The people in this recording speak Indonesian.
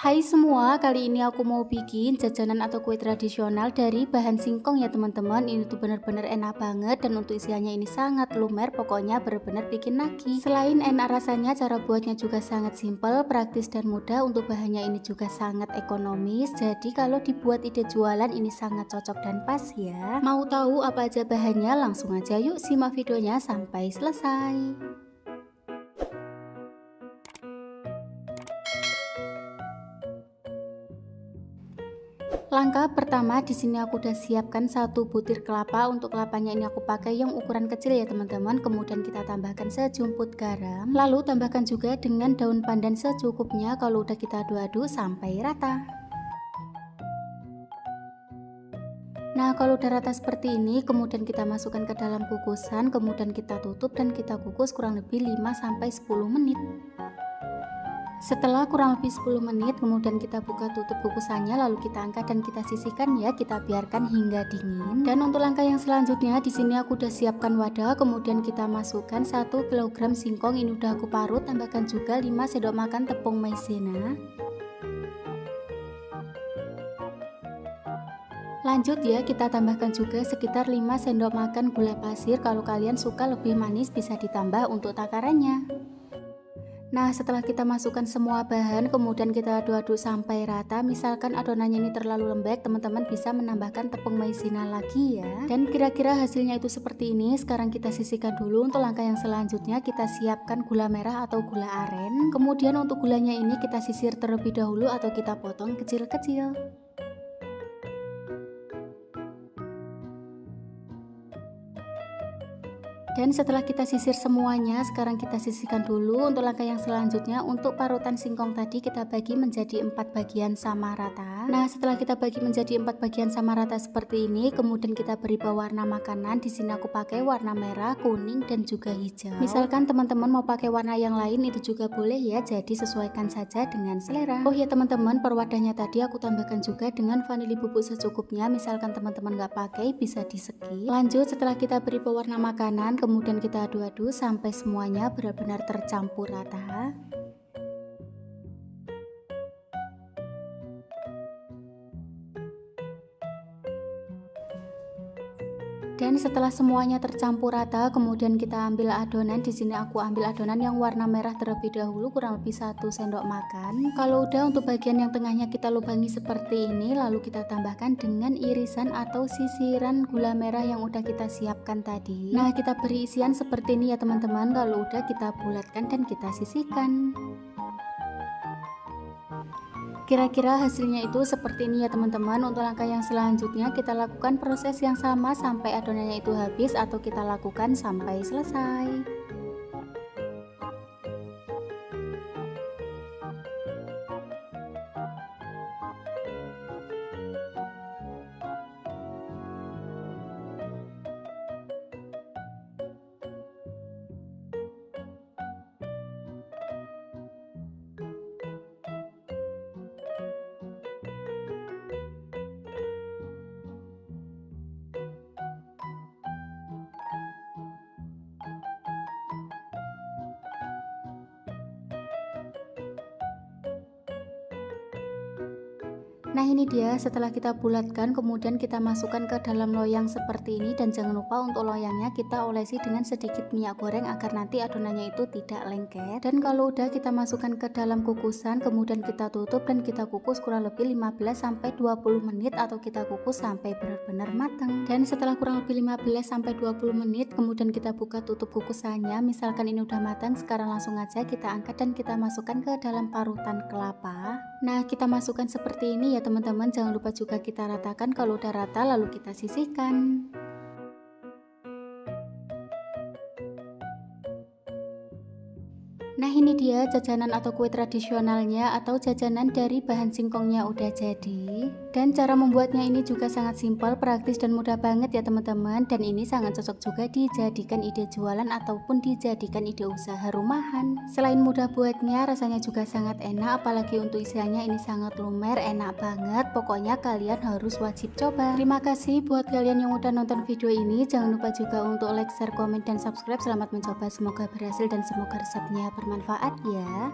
Hai semua, kali ini aku mau bikin jajanan atau kue tradisional dari bahan singkong ya teman-teman. Ini tuh bener-bener enak banget dan untuk isiannya ini sangat lumer, pokoknya bener-bener bikin nagih. Selain enak rasanya, cara buatnya juga sangat simpel, praktis dan mudah. Untuk bahannya ini juga sangat ekonomis, jadi kalau dibuat ide jualan ini sangat cocok dan pas ya. Mau tahu apa aja bahannya? Langsung aja yuk simak videonya sampai selesai. Langkah pertama, di sini aku udah siapkan 1 butir kelapa. Untuk kelapanya ini aku pakai yang ukuran kecil ya teman-teman. Kemudian kita tambahkan sejumput garam, lalu tambahkan juga dengan daun pandan secukupnya. Kalau udah kita aduk-aduk sampai rata. Nah, kalau udah rata seperti ini, kemudian kita masukkan ke dalam kukusan, kemudian kita tutup dan kita kukus kurang lebih 5-10 menit. Setelah kurang lebih 10 menit, kemudian kita buka tutup kukusannya, lalu kita angkat dan kita sisihkan ya, kita biarkan hingga dingin. Dan untuk langkah yang selanjutnya, di sini aku udah siapkan wadah, kemudian kita masukkan 1 kg singkong, ini udah aku parut, tambahkan juga 5 sendok makan tepung maizena. Lanjut ya, kita tambahkan juga sekitar 5 sendok makan gula pasir, kalau kalian suka lebih manis bisa ditambah untuk takarannya. Nah, setelah kita masukkan semua bahan, kemudian kita aduk-aduk sampai rata. Misalkan adonannya ini terlalu lembek, teman-teman bisa menambahkan tepung maizena lagi ya. Dan kira-kira hasilnya itu seperti ini. Sekarang kita sisihkan dulu. Untuk langkah yang selanjutnya, kita siapkan gula merah atau gula aren. Kemudian untuk gulanya ini kita sisir terlebih dahulu atau kita potong kecil-kecil. Dan setelah kita sisir semuanya, sekarang kita sisihkan dulu. Untuk langkah yang selanjutnya, untuk parutan singkong tadi kita bagi menjadi 4 bagian sama rata. Nah, setelah kita bagi menjadi 4 bagian sama rata seperti ini, kemudian kita beri pewarna makanan. Di sini aku pakai warna merah, kuning, dan juga hijau. Misalkan teman-teman mau pakai warna yang lain itu juga boleh ya, jadi sesuaikan saja dengan selera. Oh ya teman-teman, per wadahnya tadi aku tambahkan juga dengan vanili bubuk secukupnya. Misalkan teman-teman nggak pakai, bisa di skip. Lanjut, setelah kita beri pewarna makanan, kemudian kita aduk-aduk sampai semuanya benar-benar tercampur rata. Dan setelah semuanya tercampur rata, kemudian kita ambil adonan. Di sini aku ambil adonan yang warna merah terlebih dahulu, kurang lebih 1 sendok makan. Kalau udah, untuk bagian yang tengahnya kita lubangi seperti ini, lalu kita tambahkan dengan irisan atau sisiran gula merah yang udah kita siapkan tadi. Nah, kita beri isian seperti ini ya teman-teman. Kalau udah, kita bulatkan dan kita sisihkan. Kira-kira hasilnya itu seperti ini ya teman-teman. Untuk langkah yang selanjutnya kita lakukan proses yang sama sampai adonannya itu habis atau kita lakukan sampai selesai. Nah, ini dia setelah kita bulatkan, kemudian kita masukkan ke dalam loyang seperti ini. Dan jangan lupa untuk loyangnya kita olesi dengan sedikit minyak goreng agar nanti adonannya itu tidak lengket. Dan kalau udah, kita masukkan ke dalam kukusan, kemudian kita tutup dan kita kukus kurang lebih 15-20 menit atau kita kukus sampai benar-benar matang. Dan setelah kurang lebih 15-20 menit, kemudian kita buka tutup kukusannya. Misalkan ini udah matang, sekarang langsung aja kita angkat dan kita masukkan ke dalam parutan kelapa. Nah, kita masukkan seperti ini ya teman-teman. Jangan lupa juga kita ratakan. Kalau udah rata, lalu kita sisihkan. Nah, ini dia jajanan atau kue tradisionalnya atau jajanan dari bahan singkongnya udah jadi. Dan cara membuatnya ini juga sangat simpel, praktis dan mudah banget ya teman-teman. Dan ini sangat cocok juga dijadikan ide jualan ataupun dijadikan ide usaha rumahan. Selain mudah buatnya, rasanya juga sangat enak, apalagi untuk isiannya ini sangat lumer, enak banget. Pokoknya kalian harus wajib coba. Terima kasih buat kalian yang udah nonton video ini. Jangan lupa juga untuk like, share, komen, dan subscribe. Selamat mencoba, semoga berhasil dan semoga resepnya bermanfaat ya.